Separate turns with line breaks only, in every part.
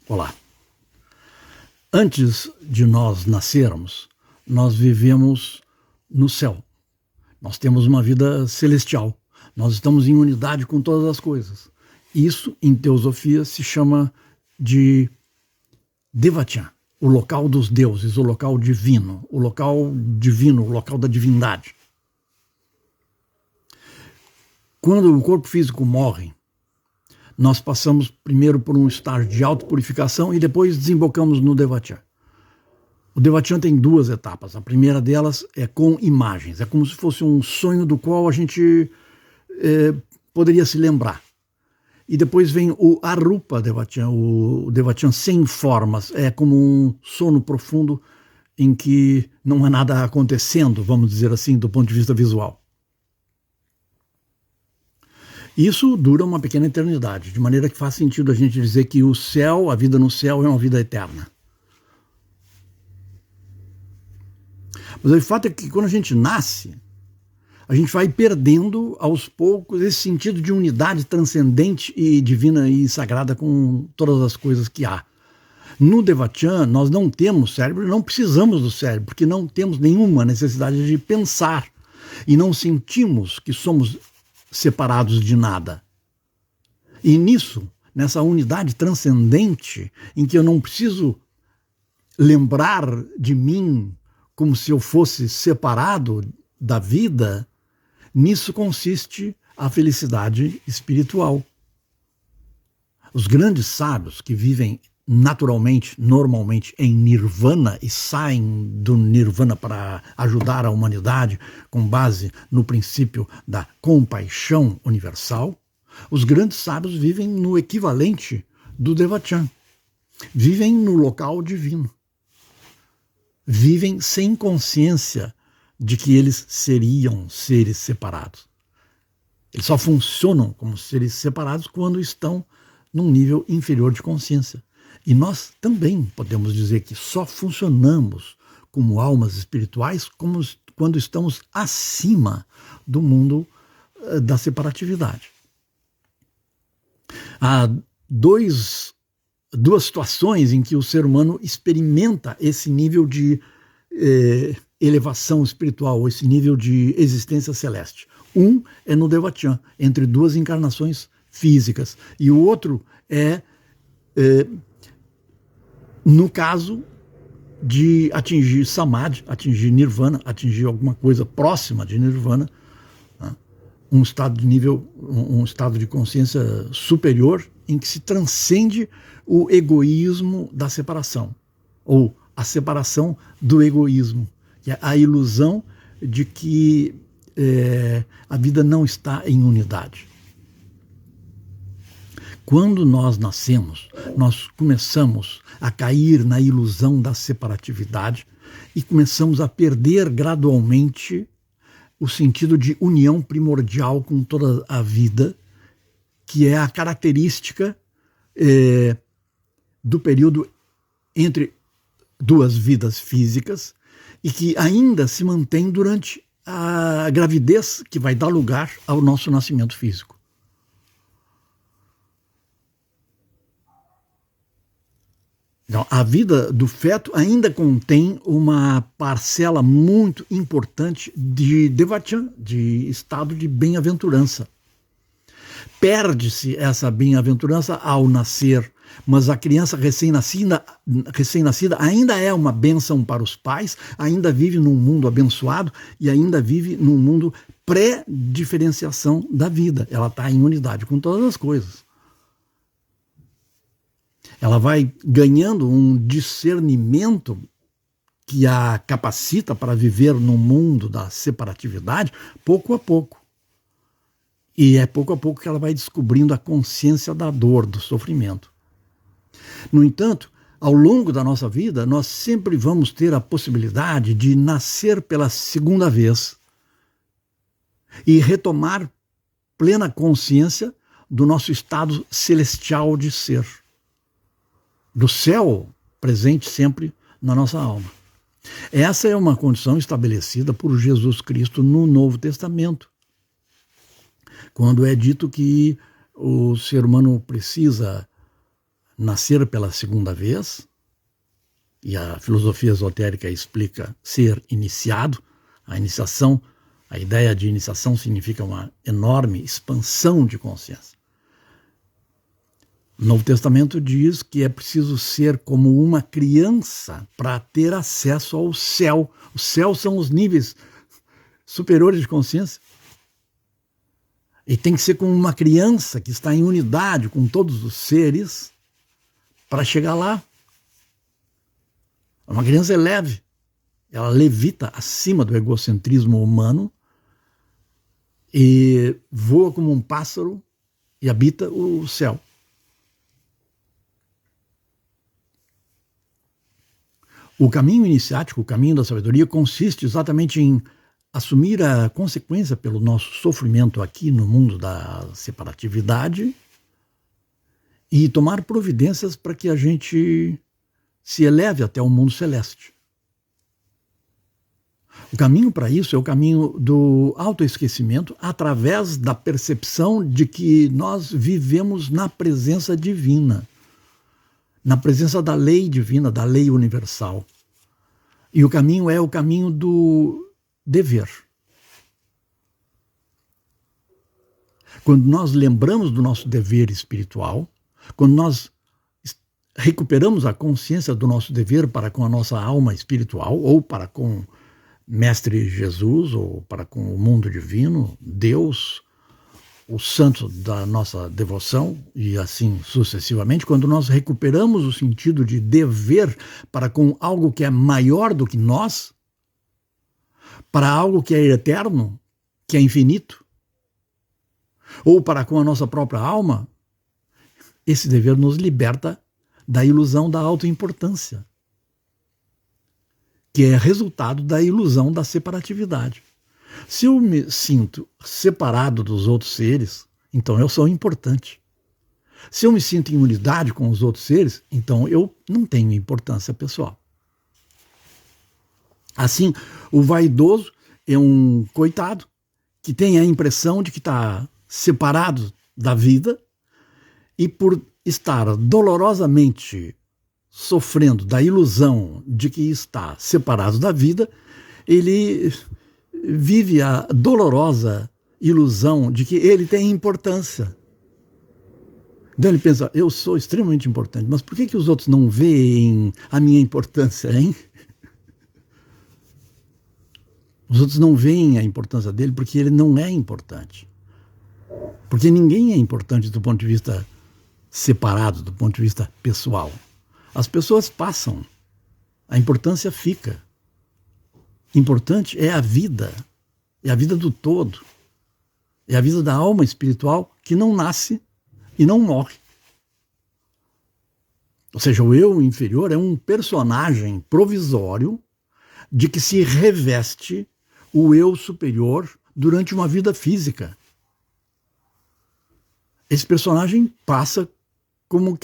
Olá. Antes de nós nascermos, nós vivemos no céu. Nós temos uma vida celestial. Nós estamos em unidade com todas as coisas. Isso, em teosofia, se chama de Devachan, o local dos deuses, o local divino, o local da divindade. Quando o corpo físico morre, nós passamos primeiro por um estágio de autopurificação e depois desembocamos no Devachan. O Devachan tem duas etapas. A primeira delas é com imagens. É como se fosse um sonho do qual a gente poderia se lembrar. E depois vem o Arupa Devachan, o Devachan sem formas. É como um sono profundo em que não há nada acontecendo, vamos dizer assim, do ponto de vista visual. Isso dura uma pequena eternidade, de maneira que faz sentido a gente dizer que o céu, a vida no céu, é uma vida eterna. Mas o fato é que quando a gente nasce, a gente vai perdendo aos poucos esse sentido de unidade transcendente e divina e sagrada com todas as coisas que há. No Devachan, nós não temos cérebro, não precisamos do cérebro, porque não temos nenhuma necessidade de pensar e não sentimos que somos separados de nada. E nisso, nessa unidade transcendente, em que eu não preciso lembrar de mim como se eu fosse separado da vida, nisso consiste a felicidade espiritual. Os grandes sábios que vivem naturalmente, normalmente em nirvana e saem do nirvana para ajudar a humanidade com base no princípio da compaixão universal, os grandes sábios vivem no equivalente do Devachan, vivem no local divino, vivem sem consciência de que eles seriam seres separados. Eles só funcionam como seres separados quando estão num nível inferior de consciência. E nós também podemos dizer que só funcionamos como almas espirituais quando estamos acima do mundo da separatividade. Há duas situações em que o ser humano experimenta esse nível de elevação espiritual, esse nível de existência celeste. Um é no Devachan, entre duas encarnações físicas, e o outro é no caso de atingir Samadhi, atingir Nirvana, atingir alguma coisa próxima de Nirvana, né? um estado de consciência superior em que se transcende o egoísmo da separação, ou a separação do egoísmo, que é a ilusão de que a vida não está em unidade. Quando nós nascemos, nós começamos a cair na ilusão da separatividade e começamos a perder gradualmente o sentido de união primordial com toda a vida, que é a característica do período entre duas vidas físicas e que ainda se mantém durante a gravidez que vai dar lugar ao nosso nascimento físico. Então, a vida do feto ainda contém uma parcela muito importante de Devachan, de estado de bem-aventurança. Perde-se essa bem-aventurança ao nascer, mas a criança recém-nascida ainda é uma bênção para os pais, ainda vive num mundo abençoado e ainda vive num mundo pré-diferenciação da vida. Ela está em unidade com todas as coisas. Ela vai ganhando um discernimento que a capacita para viver no mundo da separatividade pouco a pouco. E é pouco a pouco que ela vai descobrindo a consciência da dor, do sofrimento. No entanto, ao longo da nossa vida, nós sempre vamos ter a possibilidade de nascer pela segunda vez e retomar plena consciência do nosso estado celestial de ser, do céu presente sempre na nossa alma. Essa é uma condição estabelecida por Jesus Cristo no Novo Testamento, quando é dito que o ser humano precisa nascer pela segunda vez, e a filosofia esotérica explica ser iniciado. A iniciação, a ideia de iniciação significa uma enorme expansão de consciência. O Novo Testamento diz que é preciso ser como uma criança para ter acesso ao céu. O céu são os níveis superiores de consciência. E tem que ser como uma criança que está em unidade com todos os seres para chegar lá. Uma criança é leve, ela levita acima do egocentrismo humano e voa como um pássaro e habita o céu. O caminho iniciático, o caminho da sabedoria, consiste exatamente em assumir a consequência pelo nosso sofrimento aqui no mundo da separatividade e tomar providências para que a gente se eleve até o mundo celeste. O caminho para isso é o caminho do autoesquecimento através da percepção de que nós vivemos na presença divina, na presença da lei divina, da lei universal. E o caminho é o caminho do dever. Quando nós lembramos do nosso dever espiritual, quando nós recuperamos a consciência do nosso dever para com a nossa alma espiritual, ou para com Mestre Jesus, ou para com o mundo divino, Deus, o santo da nossa devoção, e assim sucessivamente, quando nós recuperamos o sentido de dever para com algo que é maior do que nós, para algo que é eterno, que é infinito, ou para com a nossa própria alma, esse dever nos liberta da ilusão da autoimportância, que é resultado da ilusão da separatividade. Se eu me sinto separado dos outros seres, então eu sou importante. Se eu me sinto em unidade com os outros seres, então eu não tenho importância pessoal. Assim, o vaidoso é um coitado que tem a impressão de que está separado da vida e por estar dolorosamente sofrendo da ilusão de que está separado da vida, ele vive a dolorosa ilusão de que ele tem importância. Então ele pensa, eu sou extremamente importante, mas por que os outros não veem a minha importância, hein? Os outros não veem a importância dele porque ele não é importante. Porque ninguém é importante do ponto de vista separado, do ponto de vista pessoal. As pessoas passam, a importância fica. Importante é a vida do todo, é a vida da alma espiritual que não nasce e não morre. Ou seja, o eu inferior é um personagem provisório de que se reveste o eu superior durante uma vida física. Esse personagem passa como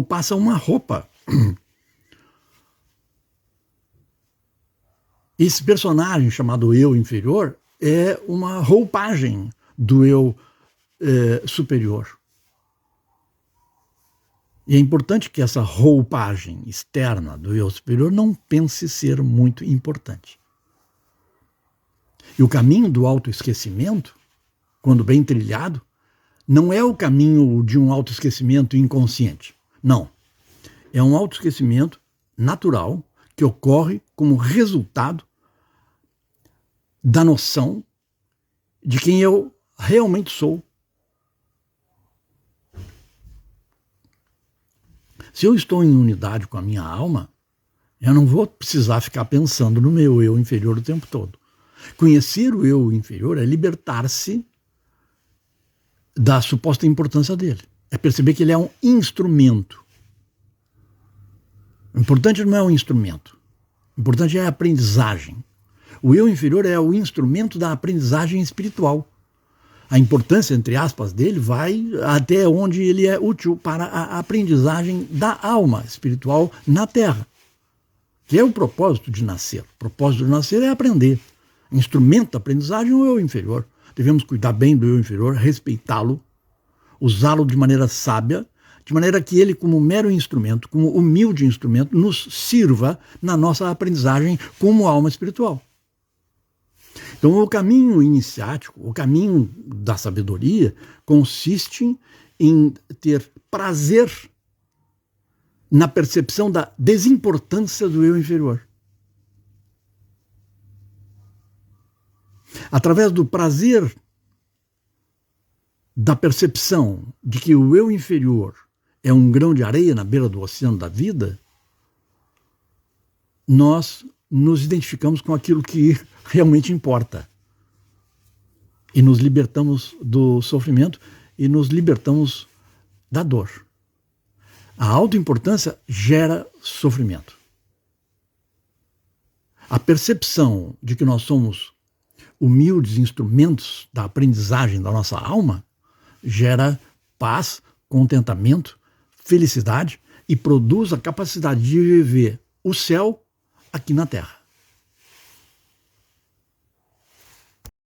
passa uma roupa. Esse personagem chamado eu inferior é uma roupagem do eu superior. E é importante que essa roupagem externa do eu superior não pense ser muito importante. E o caminho do autoesquecimento, quando bem trilhado, não é o caminho de um autoesquecimento inconsciente. Não. É um autoesquecimento natural que ocorre como resultado da noção de quem eu realmente sou. Se eu estou em unidade com a minha alma, eu não vou precisar ficar pensando no meu eu inferior o tempo todo. Conhecer o eu inferior é libertar-se da suposta importância dele. É perceber que ele é um instrumento. O importante não é o instrumento. O importante é a aprendizagem. O eu inferior é o instrumento da aprendizagem espiritual. A importância, entre aspas, dele vai até onde ele é útil para a aprendizagem da alma espiritual na Terra, que é o propósito de nascer. O propósito de nascer é aprender. O instrumento da aprendizagem é o eu inferior. Devemos cuidar bem do eu inferior, respeitá-lo, usá-lo de maneira sábia, de maneira que ele, como mero instrumento, como humilde instrumento, nos sirva na nossa aprendizagem como alma espiritual. Então, o caminho iniciático, o caminho da sabedoria, consiste em ter prazer na percepção da desimportância do eu inferior. Através do prazer da percepção de que o eu inferior é um grão de areia na beira do oceano da vida, nós nos identificamos com aquilo que realmente importa. E nos libertamos do sofrimento e nos libertamos da dor. A autoimportância gera sofrimento. A percepção de que nós somos humildes instrumentos da aprendizagem da nossa alma gera paz, contentamento, felicidade e produz a capacidade de viver o céu aqui na Terra.